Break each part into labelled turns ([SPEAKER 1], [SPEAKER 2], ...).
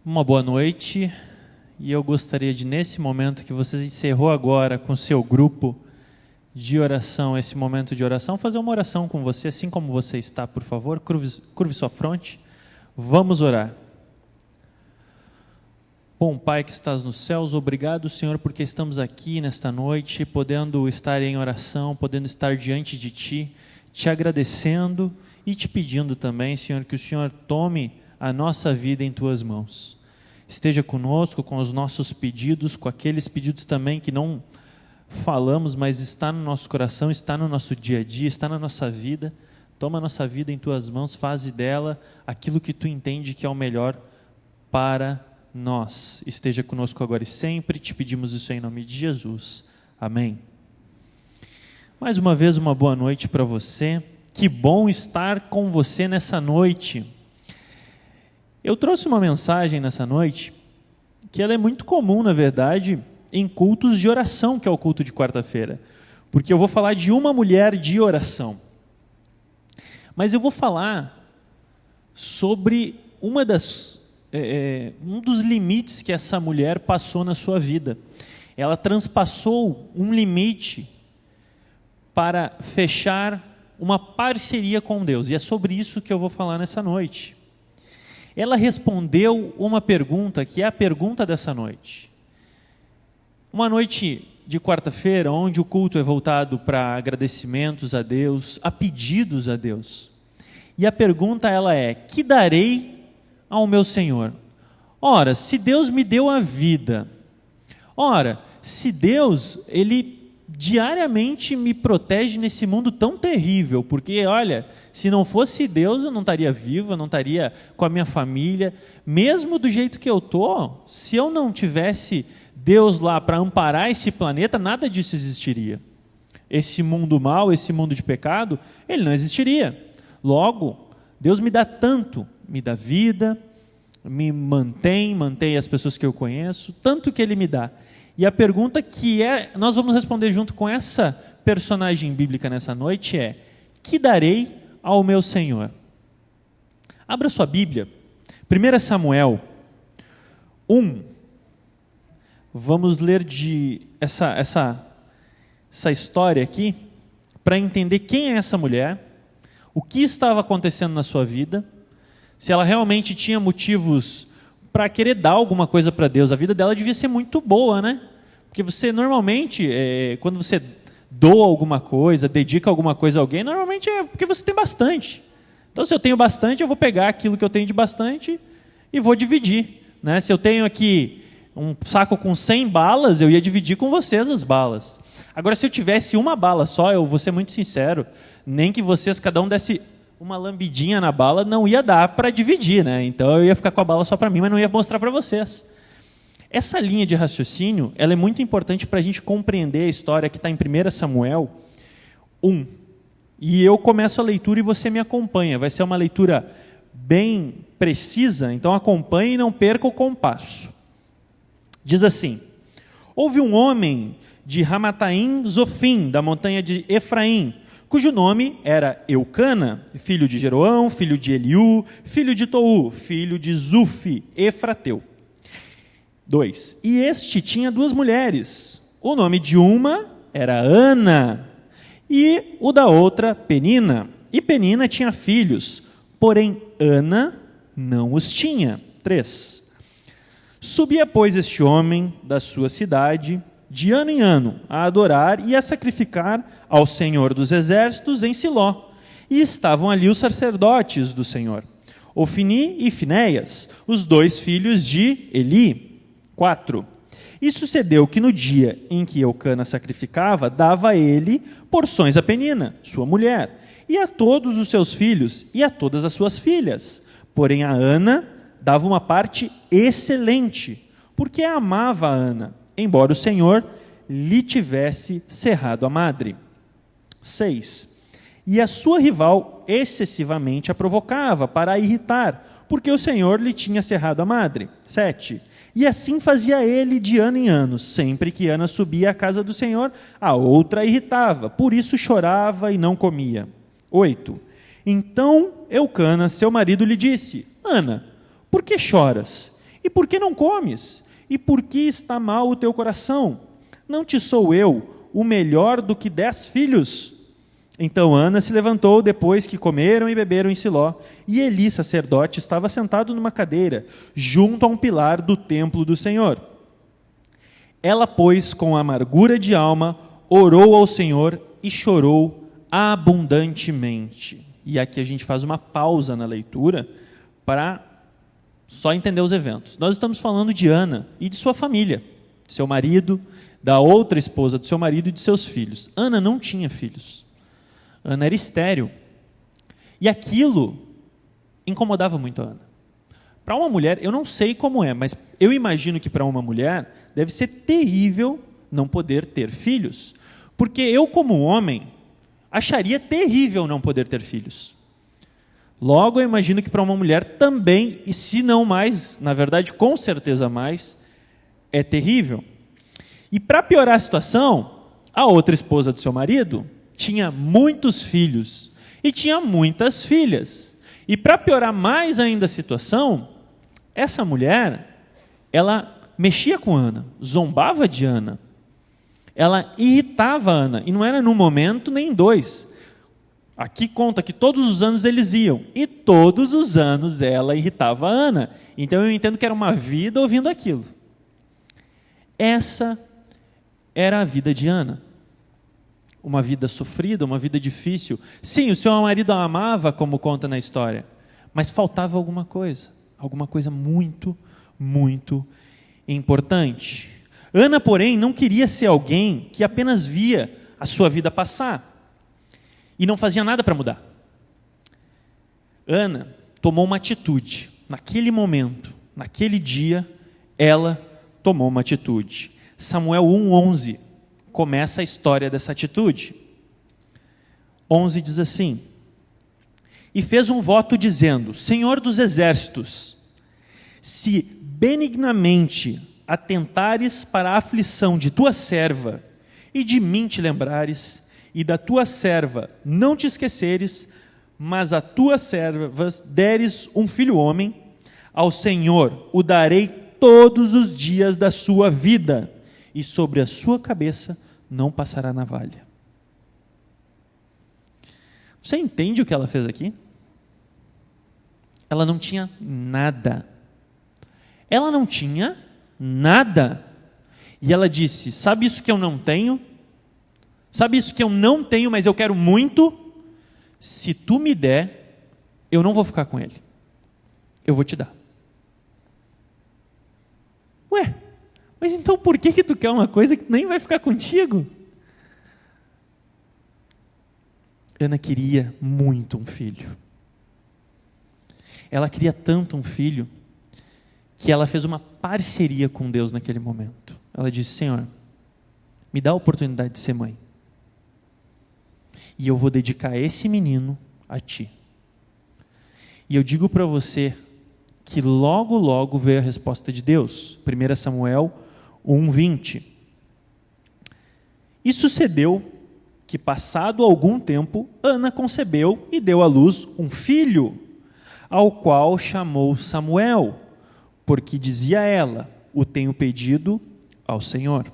[SPEAKER 1] Uma boa noite, e eu gostaria de, nesse momento que você encerrou agora com o seu grupo de oração, esse momento de oração, fazer uma oração com você, assim como você está, por favor, curve sua fronte, vamos orar. Bom Pai que estás nos céus, obrigado, Senhor, porque estamos aqui nesta noite, podendo estar em oração, podendo estar diante de Ti, te agradecendo e te pedindo também, Senhor, que o Senhor tome a nossa vida em Tuas mãos. Esteja conosco com os nossos pedidos, com aqueles pedidos também que não falamos, mas está no nosso coração, está no nosso dia a dia, está na nossa vida. Toma a nossa vida em Tuas mãos, faze dela aquilo que Tu entende que é o melhor para nós. Esteja conosco agora e sempre, te pedimos isso em nome de Jesus. Amém. Mais uma vez, uma boa noite para você. Que bom estar com você nessa noite. Eu trouxe uma mensagem nessa noite, que ela é muito comum, na verdade, em cultos de oração, que é o culto de quarta-feira. Porque eu vou falar de uma mulher de oração. Mas eu vou falar sobre um dos limites que essa mulher passou na sua vida. Ela transpassou um limite para fechar uma parceria com Deus. E é sobre isso que eu vou falar nessa noite. Ela respondeu uma pergunta, que é a pergunta dessa noite. Uma noite de quarta-feira, onde o culto é voltado para agradecimentos a Deus, a pedidos a Deus. E a pergunta ela é: que darei ao meu Senhor? Ora, se Deus me deu a vida, ora, se Deus, Ele diariamente me protege nesse mundo tão terrível, porque olha, se não fosse Deus eu não estaria vivo, eu não estaria com a minha família, mesmo do jeito que eu estou, se eu não tivesse Deus lá para amparar esse planeta, nada disso existiria. Esse mundo mau, esse mundo de pecado, ele não existiria. Logo, Deus me dá tanto, me dá vida, me mantém as pessoas que eu conheço, tanto que Ele me dá. E a pergunta nós vamos responder junto com essa personagem bíblica nessa noite é: que darei ao meu Senhor? Abra sua Bíblia, 1 Samuel 1. Vamos ler essa história aqui, para entender quem é essa mulher, o que estava acontecendo na sua vida, se ela realmente tinha motivos para querer dar alguma coisa para Deus. A vida dela devia ser muito boa, né? Porque você normalmente, quando você doa alguma coisa, dedica alguma coisa a alguém, normalmente é porque você tem bastante. Então, se eu tenho bastante, eu vou pegar aquilo que eu tenho de bastante e vou dividir, né? Se eu tenho aqui um saco com 100 balas, eu ia dividir com vocês as balas. Agora, se eu tivesse uma bala só, eu vou ser muito sincero, nem que vocês, cada um desse uma lambidinha na bala, não ia dar para dividir, né? Então eu ia ficar com a bala só para mim, mas não ia mostrar para vocês. Essa linha de raciocínio, ela é muito importante para a gente compreender a história que está em 1 Samuel 1. E eu começo a leitura e você me acompanha. Vai ser uma leitura bem precisa, então acompanhe e não perca o compasso. Diz assim: houve um homem de Ramataim Zofim, da montanha de Efraim, cujo nome era Eucana, filho de Jeroão, filho de Eliú, filho de Tou, filho de Zufi, Efrateu. 2. E este tinha 2 mulheres. O nome de uma era Ana, e o da outra Penina. E Penina tinha filhos, porém Ana não os tinha. 3. Subia, pois, este homem da sua cidade, de ano em ano, a adorar e a sacrificar ao Senhor dos Exércitos em Siló. E estavam ali os sacerdotes do Senhor, Ofni e Finéias, os 2 filhos de Eli. 4. E sucedeu que no dia em que Eucana sacrificava, dava a ele porções a Penina, sua mulher, e a todos os seus filhos, e a todas as suas filhas. Porém a Ana dava uma parte excelente, porque a amava a Ana, embora o Senhor lhe tivesse cerrado a madre. 6. E a sua rival excessivamente a provocava para a irritar, porque o Senhor lhe tinha cerrado a madre. 7. E assim fazia ele de ano em ano. Sempre que Ana subia à casa do Senhor, a outra a irritava, por isso chorava e não comia. 8. Então Eucana, seu marido, lhe disse: Ana, por que choras? E por que não comes? E por que está mal o teu coração? Não te sou eu o melhor do que 10 filhos? Então Ana se levantou depois que comeram e beberam em Siló, e Eli, sacerdote, estava sentado numa cadeira, junto a um pilar do templo do Senhor. Ela, pois, com amargura de alma, orou ao Senhor e chorou abundantemente. E aqui a gente faz uma pausa na leitura para só entender os eventos. Nós estamos falando de Ana e de sua família, seu marido, da outra esposa do seu marido e de seus filhos. Ana não tinha filhos. Ana era estéril. E aquilo incomodava muito a Ana. Para uma mulher, eu não sei como é, mas eu imagino que para uma mulher deve ser terrível não poder ter filhos. Porque eu, como homem, acharia terrível não poder ter filhos. Logo, eu imagino que para uma mulher também, e se não mais, na verdade, com certeza mais, é terrível. E para piorar a situação, a outra esposa do seu marido tinha muitos filhos e tinha muitas filhas. E para piorar mais ainda a situação, essa mulher, ela mexia com Ana, zombava de Ana. Ela irritava Ana, e não era num momento nem em dois. Aqui conta que todos os anos eles iam, e todos os anos ela irritava a Ana. Então eu entendo que era uma vida ouvindo aquilo. Essa era a vida de Ana. Uma vida sofrida, uma vida difícil. Sim, o seu marido a amava, como conta na história, mas faltava alguma coisa muito, muito importante. Ana, porém, não queria ser alguém que apenas via a sua vida passar e não fazia nada para mudar. Ana tomou uma atitude. Naquele momento, naquele dia, ela tomou uma atitude. Samuel 1:11 começa a história dessa atitude. 11 diz assim: e fez um voto dizendo: Senhor dos exércitos, se benignamente atentares para a aflição de tua serva, e de mim te lembrares, e da tua serva não te esqueceres, mas a tuas servas deres um filho homem, ao Senhor o darei todos os dias da sua vida, e sobre a sua cabeça não passará navalha. Você entende o que ela fez aqui? Ela não tinha nada. Ela não tinha nada. E ela disse: sabe isso que eu não tenho? Sabe isso que eu não tenho, mas eu quero muito? Se tu me der, eu não vou ficar com ele. Eu vou te dar. Ué, mas então por que tu quer uma coisa que nem vai ficar contigo? Ana queria muito um filho. Ela queria tanto um filho que ela fez uma parceria com Deus naquele momento. Ela disse: Senhor, me dá a oportunidade de ser mãe. E eu vou dedicar esse menino a ti. E eu digo para você que logo, logo veio a resposta de Deus. 1 Samuel 1:20. E sucedeu que, passado algum tempo, Ana concebeu e deu à luz um filho, ao qual chamou Samuel, porque dizia ela: o tenho pedido ao Senhor.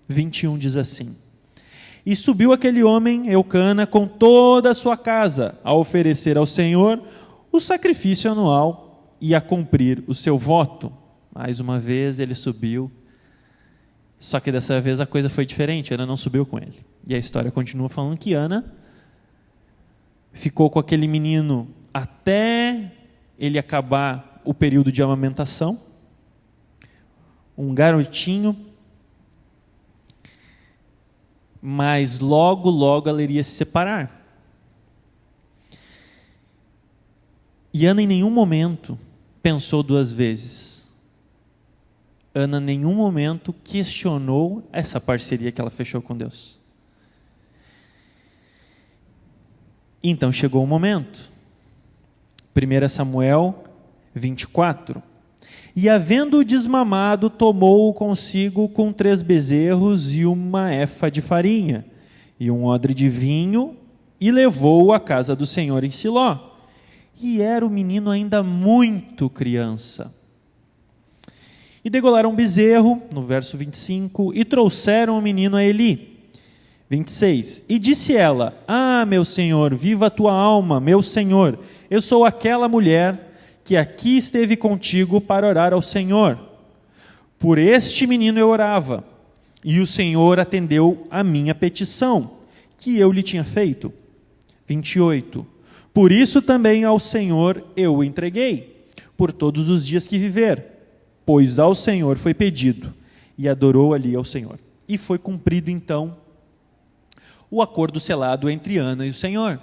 [SPEAKER 1] 21 diz assim: e subiu aquele homem, Eucana, com toda a sua casa, a oferecer ao Senhor o sacrifício anual e a cumprir o seu voto. Mais uma vez ele subiu, só que dessa vez a coisa foi diferente. Ana não subiu com ele. E a história continua falando que Ana ficou com aquele menino até ele acabar o período de amamentação. Um garotinho. Mas logo, logo ela iria se separar. E Ana em nenhum momento pensou duas vezes. Ana em nenhum momento questionou essa parceria que ela fechou com Deus. Então chegou o momento. 1 Samuel 24. E havendo-o desmamado, tomou-o consigo com 3 bezerros e uma efa de farinha, e um odre de vinho, e levou-o à casa do Senhor em Siló. E era o menino ainda muito criança. E degolaram um bezerro, no verso 25, e trouxeram o menino a Eli. 26. E disse ela: Ah, meu senhor, viva a tua alma, meu senhor, eu sou aquela mulher que aqui esteve contigo para orar ao Senhor. Por este menino eu orava, e o Senhor atendeu a minha petição, que eu lhe tinha feito. 28. Por isso também ao Senhor eu o entreguei, por todos os dias que viver, pois ao Senhor foi pedido, e adorou ali ao Senhor. E foi cumprido então o acordo selado entre Ana e o Senhor.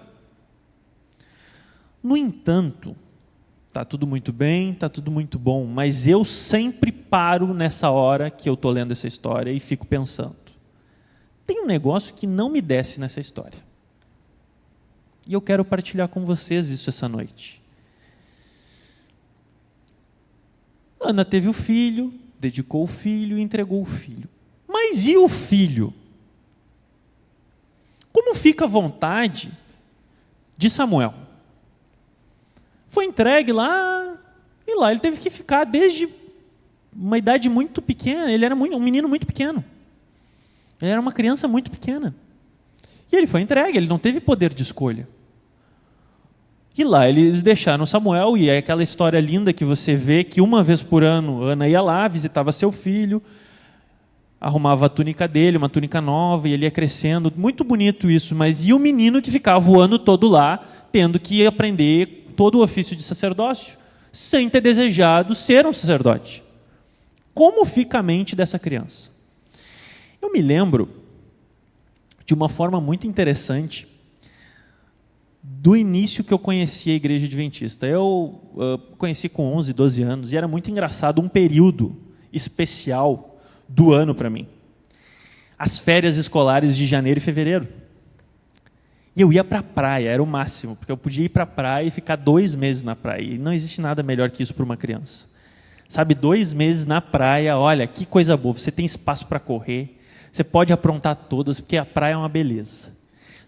[SPEAKER 1] No entanto, está tudo muito bem, está tudo muito bom, mas eu sempre paro nessa hora que eu estou lendo essa história e fico pensando, tem um negócio que não me desce nessa história. E eu quero partilhar com vocês isso essa noite. Ana teve o filho, dedicou o filho e entregou o filho. Mas e o filho? Como fica a vontade de Samuel? Foi entregue lá, e lá ele teve que ficar desde uma idade muito pequena. Ele era um menino muito pequeno. Ele era uma criança muito pequena. E ele foi entregue, ele não teve poder de escolha. E lá eles deixaram Samuel, e é aquela história linda que você vê que uma vez por ano Ana ia lá, visitava seu filho, arrumava a túnica dele, uma túnica nova, e ele ia crescendo. Muito bonito isso, mas e o menino que ficava o ano todo lá, tendo que aprender todo o ofício de sacerdócio, sem ter desejado ser um sacerdote? Como fica a mente dessa criança? Eu me lembro de uma forma muito interessante do início que eu conheci a Igreja Adventista. Eu conheci com 11, 12 anos, e era muito engraçado um período especial do ano para mim. As férias escolares de janeiro e fevereiro. E eu ia para a praia, era o máximo, porque eu podia ir para a praia e ficar 2 meses na praia. E não existe nada melhor que isso para uma criança. Sabe, 2 meses na praia, olha, que coisa boa. Você tem espaço para correr, você pode aprontar todas, porque a praia é uma beleza.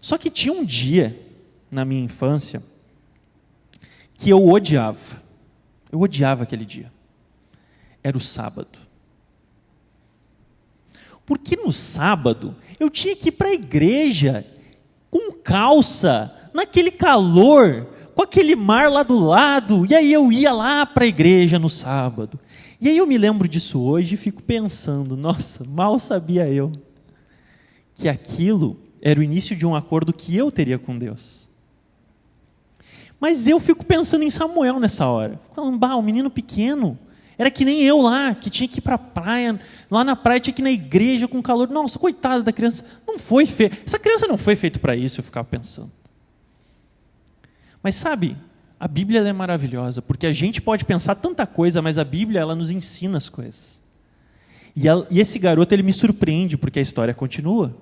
[SPEAKER 1] Só que tinha um dia, na minha infância, que eu odiava. Eu odiava aquele dia. Era o sábado. Porque no sábado, eu tinha que ir para a igreja com calça, naquele calor, com aquele mar lá do lado, e aí eu ia lá para a igreja no sábado. E aí eu me lembro disso hoje e fico pensando, nossa, mal sabia eu que aquilo era o início de um acordo que eu teria com Deus. Mas eu fico pensando em Samuel nessa hora, falando, um menino pequeno, era que nem eu lá, que tinha que ir para a praia, lá na praia tinha que ir na igreja com calor. Nossa, coitada da criança, não foi feita. Essa criança não foi feita para isso, eu ficava pensando. Mas sabe, a Bíblia é maravilhosa, porque a gente pode pensar tanta coisa, mas a Bíblia ela nos ensina as coisas. E esse garoto ele me surpreende, porque a história continua.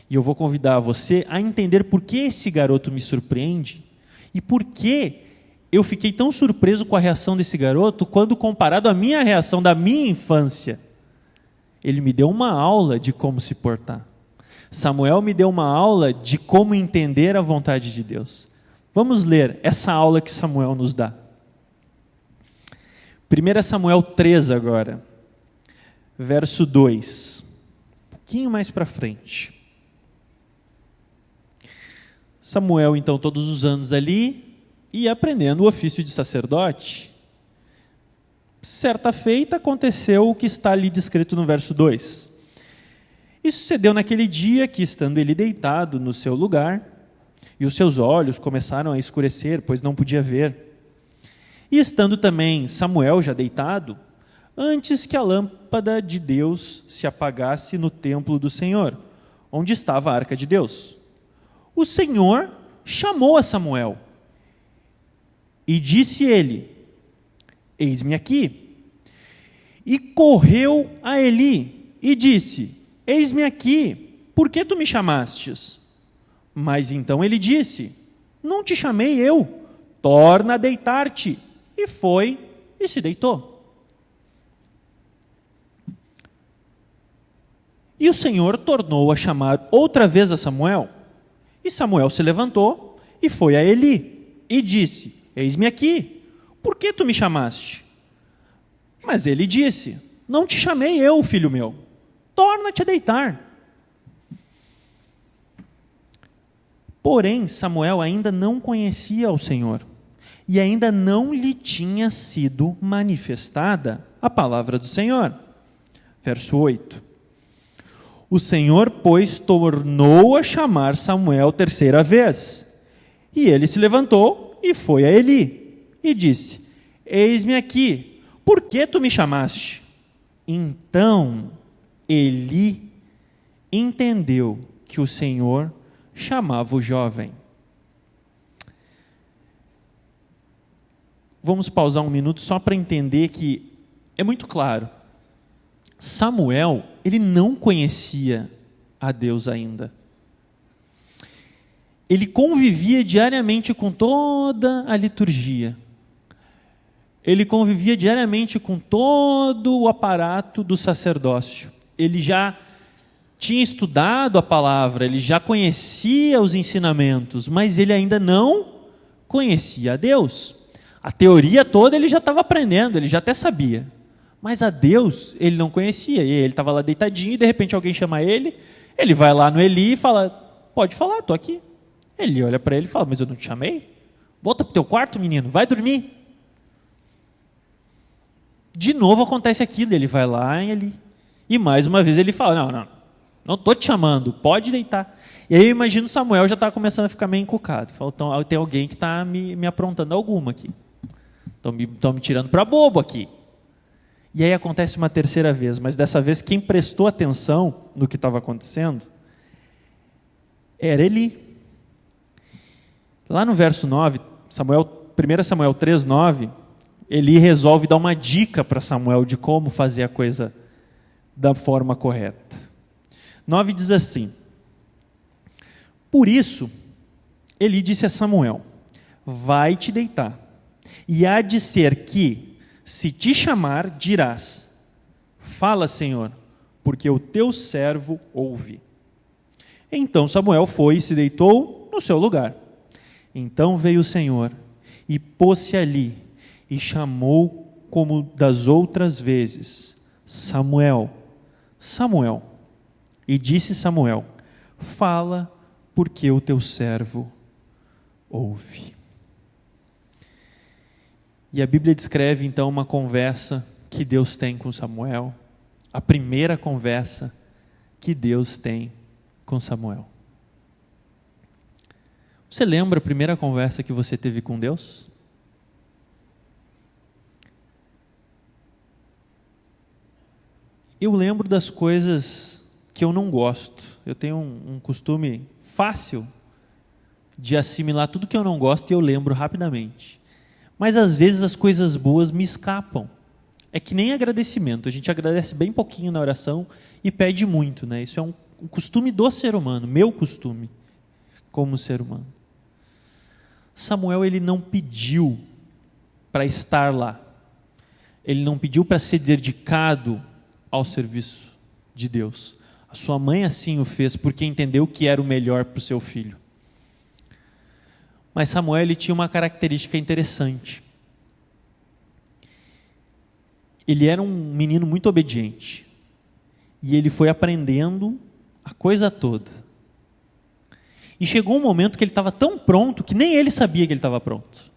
[SPEAKER 1] E eu vou convidar você a entender por que esse garoto me surpreende e por que eu fiquei tão surpreso com a reação desse garoto quando comparado à minha reação da minha infância. Ele me deu uma aula de como se portar. Samuel me deu uma aula de como entender a vontade de Deus. Vamos ler essa aula que Samuel nos dá. 1 Samuel 3 agora, verso 2. Um pouquinho mais para frente. Samuel, então, todos os anos ali, e aprendendo o ofício de sacerdote. Certa feita aconteceu o que está ali descrito no verso 2. E sucedeu naquele dia que, estando ele deitado no seu lugar, e os seus olhos começaram a escurecer, pois não podia ver. E estando também Samuel já deitado, antes que a lâmpada de Deus se apagasse no templo do Senhor, onde estava a arca de Deus, o Senhor chamou a Samuel. E disse ele, eis-me aqui. E correu a Eli e disse, eis-me aqui, por que tu me chamastes? Mas então ele disse, não te chamei eu, torna a deitar-te. E foi e se deitou. E o Senhor tornou a chamar outra vez a Samuel. E Samuel se levantou e foi a Eli e disse, eis-me aqui, por que tu me chamaste? Mas ele disse, não te chamei eu, filho meu, torna-te a deitar. Porém, Samuel ainda não conhecia o Senhor, e ainda não lhe tinha sido manifestada a palavra do Senhor. Verso 8. O Senhor, pois, tornou a chamar Samuel terceira vez, e ele se levantou e foi a Eli, e disse: eis-me aqui, por que tu me chamaste? Então Eli entendeu que o Senhor chamava o jovem. Vamos pausar um minuto só para entender que é muito claro. Samuel, ele não conhecia a Deus ainda. Ele convivia diariamente com toda a liturgia. Ele convivia diariamente com todo o aparato do sacerdócio. Ele já tinha estudado a palavra, ele já conhecia os ensinamentos, mas ele ainda não conhecia a Deus. A teoria toda ele já estava aprendendo, ele já até sabia. Mas a Deus ele não conhecia. E ele estava lá deitadinho e de repente alguém chama ele, ele vai lá no Eli e fala: pode falar, estou aqui. Ele olha para ele e fala: mas eu não te chamei? Volta para o teu quarto, menino, vai dormir. De novo acontece aquilo, ele vai lá em Eli. E mais uma vez ele fala: não estou te chamando, pode deitar. E aí eu imagino Samuel já está começando a ficar meio encucado. Fala: então, tem alguém que está me aprontando alguma aqui. Estão me tirando para bobo aqui. E aí acontece uma terceira vez, mas dessa vez quem prestou atenção no que estava acontecendo era Eli. Lá no verso 9, 1 Samuel 3:9, Eli resolve dar uma dica para Samuel de como fazer a coisa da forma correta. 9 diz assim: por isso, Eli disse a Samuel: vai te deitar, e há de ser que, se te chamar, dirás: fala, Senhor, porque o teu servo ouve. Então Samuel foi e se deitou no seu lugar. Então veio o Senhor e pôs-se ali e chamou como das outras vezes: Samuel, Samuel. E disse Samuel: fala, porque o teu servo ouve. E a Bíblia descreve então uma conversa que Deus tem com Samuel, a primeira conversa que Deus tem com Samuel. Você lembra a primeira conversa que você teve com Deus? Eu lembro das coisas que eu não gosto. Eu tenho um costume fácil de assimilar tudo que eu não gosto e eu lembro rapidamente. Mas às vezes as coisas boas me escapam. É que nem agradecimento. A gente agradece bem pouquinho na oração e pede muito, né? Isso é um costume do ser humano, meu costume como ser humano. Samuel, ele não pediu para estar lá. Ele não pediu para ser dedicado ao serviço de Deus. A sua mãe assim o fez porque entendeu que era o melhor para o seu filho. Mas Samuel, ele tinha uma característica interessante. Ele era um menino muito obediente. E ele foi aprendendo a coisa toda. E chegou um momento que ele estava tão pronto que nem ele sabia que ele estava pronto.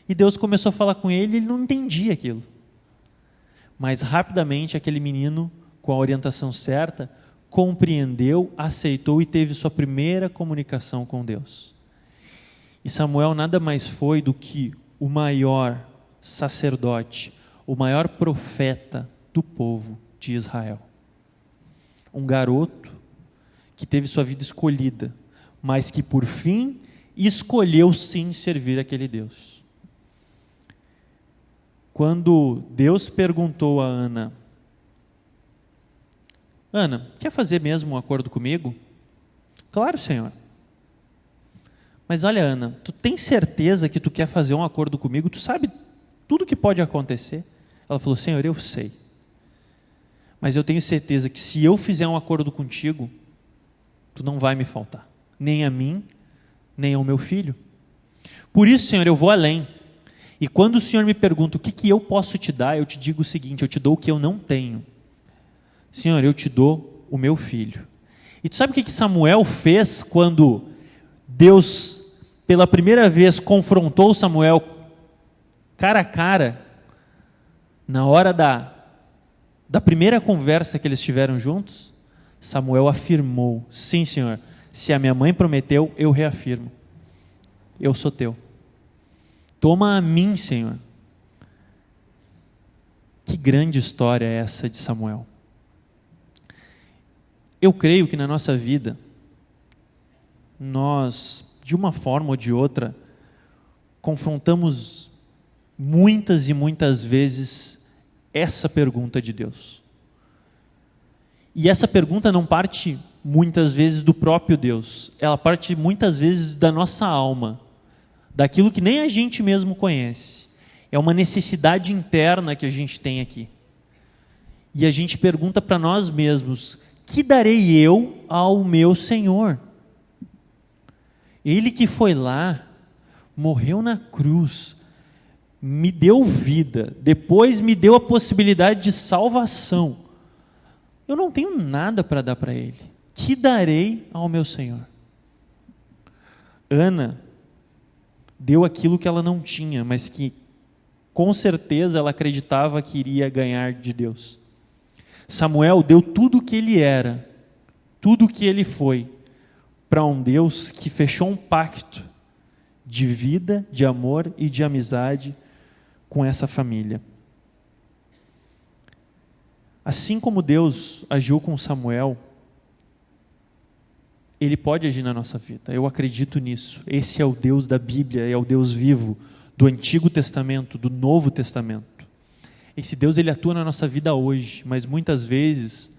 [SPEAKER 1] E Deus começou a falar com ele e ele não entendia aquilo. Mas rapidamente aquele menino, com a orientação certa, compreendeu, aceitou e teve sua primeira comunicação com Deus. E Samuel nada mais foi do que o maior sacerdote, o maior profeta do povo de Israel. Um garoto que teve sua vida escolhida, mas que por fim escolheu sim servir aquele Deus. Quando Deus perguntou a Ana: Ana, quer fazer mesmo um acordo comigo? Claro, Senhor. Mas olha, Ana, tu tem certeza que tu quer fazer um acordo comigo? Tu sabe tudo que pode acontecer? Ela falou: Senhor, eu sei. Mas eu tenho certeza que se eu fizer um acordo contigo, tu não vai me faltar. Nem a mim, nem ao meu filho. Por isso, Senhor, eu vou além. E quando o Senhor me pergunta o que eu posso te dar, eu te digo o seguinte: eu te dou o que eu não tenho. Senhor, eu te dou o meu filho. E tu sabe o que Samuel fez quando Deus, pela primeira vez, confrontou Samuel cara a cara, na hora da primeira conversa que eles tiveram juntos? Samuel afirmou: sim, Senhor, se a minha mãe prometeu, eu reafirmo, eu sou teu. Toma a mim, Senhor. Que grande história é essa de Samuel. Eu creio que na nossa vida, nós, de uma forma ou de outra, confrontamos muitas e muitas vezes essa pergunta de Deus. E essa pergunta não parte muitas vezes do próprio Deus, ela parte muitas vezes da nossa alma, daquilo que nem a gente mesmo conhece. É uma necessidade interna que a gente tem aqui. E a gente pergunta para nós mesmos: que darei eu ao meu Senhor? Ele que foi lá, morreu na cruz, me deu vida, depois me deu a possibilidade de salvação. Eu não tenho nada para dar para Ele. Que darei ao meu Senhor? Ana deu aquilo que ela não tinha, mas que com certeza ela acreditava que iria ganhar de Deus. Samuel deu tudo o que ele era, tudo o que ele foi, para um Deus que fechou um pacto de vida, de amor e de amizade com essa família. Assim como Deus agiu com Samuel, Ele pode agir na nossa vida. Eu acredito nisso. Esse é o Deus da Bíblia, é o Deus vivo do Antigo Testamento, do Novo Testamento. Esse Deus, Ele atua na nossa vida hoje, mas muitas vezes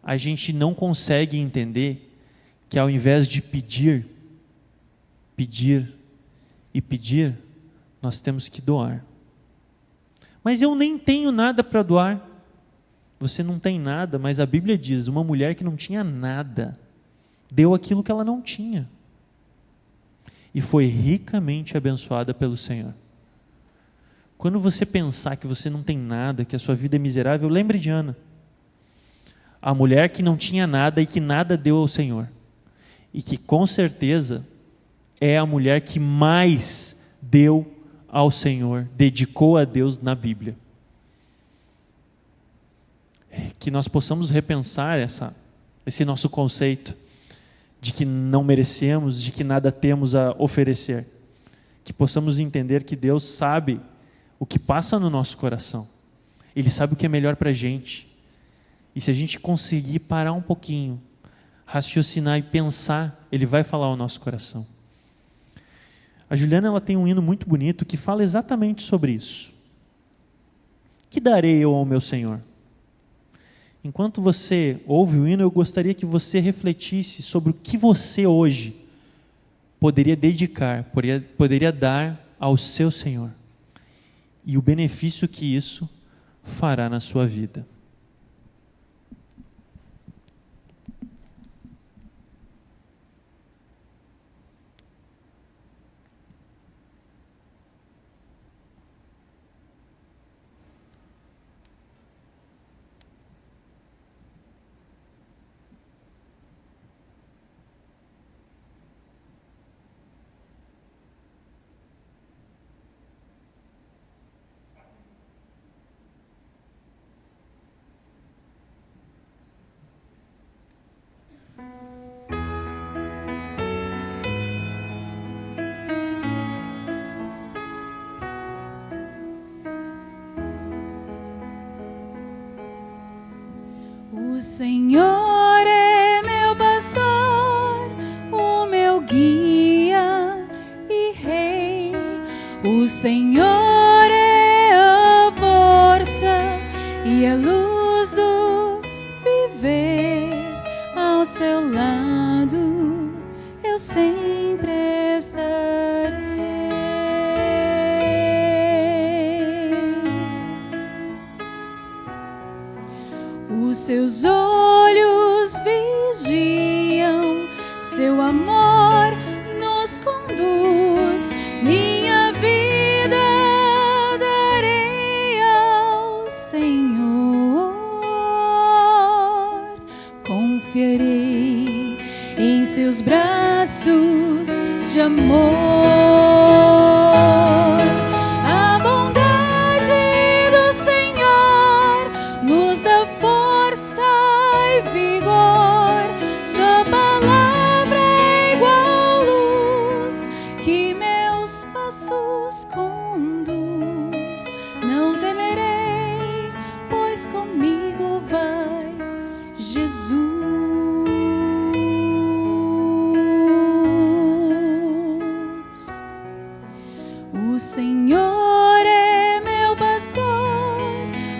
[SPEAKER 1] a gente não consegue entender que ao invés de pedir, pedir e pedir, nós temos que doar. Mas eu nem tenho nada para doar. Você não tem nada, mas a Bíblia diz, uma mulher que não tinha nada, deu aquilo que ela não tinha. E foi ricamente abençoada pelo Senhor. Quando você pensar que você não tem nada, que a sua vida é miserável, lembre de Ana. A mulher que não tinha nada e que nada deu ao Senhor. E que com certeza é a mulher que mais deu ao Senhor, dedicou a Deus na Bíblia. Que nós possamos repensar esse nosso conceito de que não merecemos, de que nada temos a oferecer. Que possamos entender que Deus sabe o que passa no nosso coração. Ele sabe o que é melhor para a gente. E se a gente conseguir parar um pouquinho, raciocinar e pensar, Ele vai falar ao nosso coração. A Juliana, ela tem um hino muito bonito que fala exatamente sobre isso. Que darei eu ao meu Senhor? Enquanto você ouve o hino, eu gostaria que você refletisse sobre o que você hoje poderia dedicar, poderia dar ao seu Senhor. E o benefício que isso fará na sua vida.
[SPEAKER 2] O Senhor é meu pastor, o meu guia e rei. O Senhor é a força e a luz do viver. Ao seu lado eu sempre estarei. Os seus olhos vigiam, seu amor nos conduz. Minha vida em seus braços de amor. A bondade do Senhor nos dá força e vigor. Sua palavra é igual luz que meus passos conduz. Não temerei, pois comigo vai Jesus. O Senhor é meu pastor,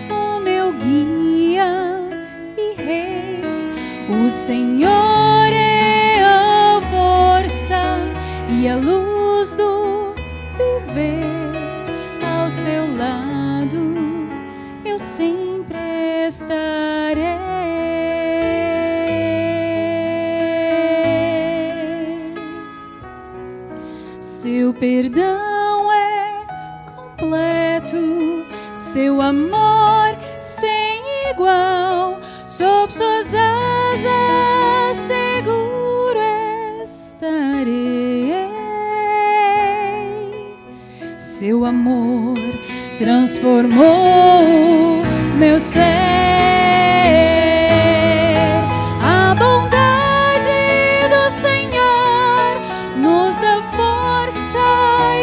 [SPEAKER 2] o meu guia e rei. O Senhor é a força e a luz do viver. Ao seu lado eu sempre estarei. Seu perdão é completo, seu amor sem igual. Sob suas asas seguro estarei. Seu amor transformou meu ser. A bondade do Senhor nos dá força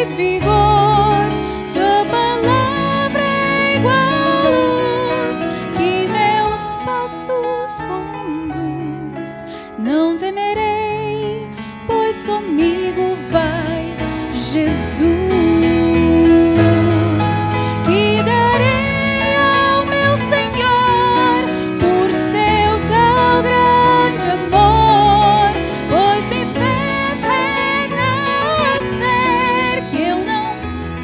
[SPEAKER 2] e vigor. Sua palavra é igual luz que meus passos conduz. Não temerei, pois comigo vai Jesus. Que darei ao meu Senhor por seu tão grande amor, pois me fez renascer, que eu não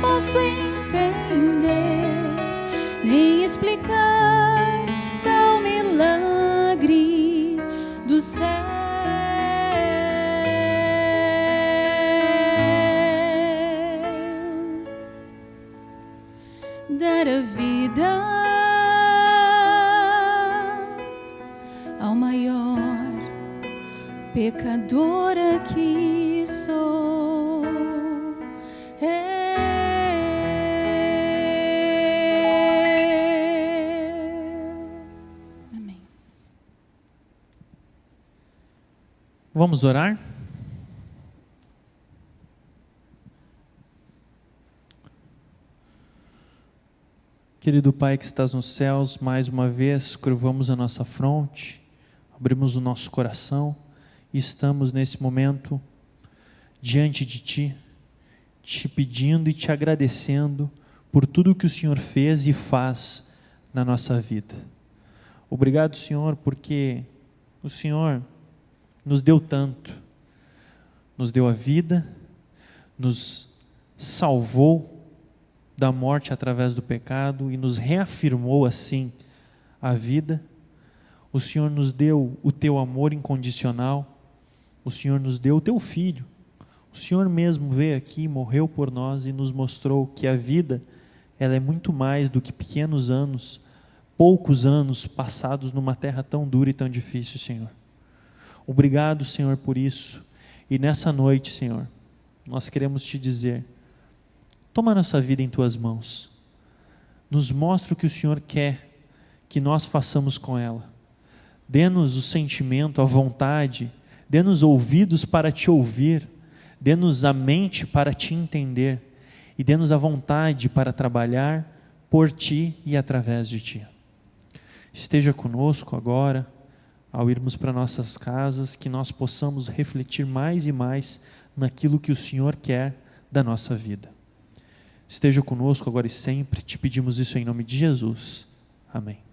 [SPEAKER 2] posso entender nem explicar tal milagre do céu. Dar a vida ao maior pecadora que sou. Amém.
[SPEAKER 1] Vamos orar? Querido Pai que estás nos céus, mais uma vez curvamos a nossa fronte, abrimos o nosso coração e estamos nesse momento diante de Ti, te pedindo e te agradecendo por tudo que o Senhor fez e faz na nossa vida. Obrigado, Senhor, porque o Senhor nos deu tanto, nos deu a vida, nos salvou da morte através do pecado e nos reafirmou assim a vida. O Senhor nos deu o teu amor incondicional, o Senhor nos deu o teu Filho, o Senhor mesmo veio aqui, morreu por nós e nos mostrou que a vida, ela é muito mais do que pequenos anos, poucos anos passados numa terra tão dura e tão difícil, Senhor. Obrigado, Senhor, por isso. E nessa noite, Senhor, nós queremos te dizer: toma nossa vida em Tuas mãos, nos mostra o que o Senhor quer que nós façamos com ela. Dê-nos o sentimento, a vontade, dê-nos ouvidos para Te ouvir, dê-nos a mente para Te entender e dê-nos a vontade para trabalhar por Ti e através de Ti. Esteja conosco agora, ao irmos para nossas casas, que nós possamos refletir mais e mais naquilo que o Senhor quer da nossa vida. Esteja conosco agora e sempre, te pedimos isso em nome de Jesus. Amém.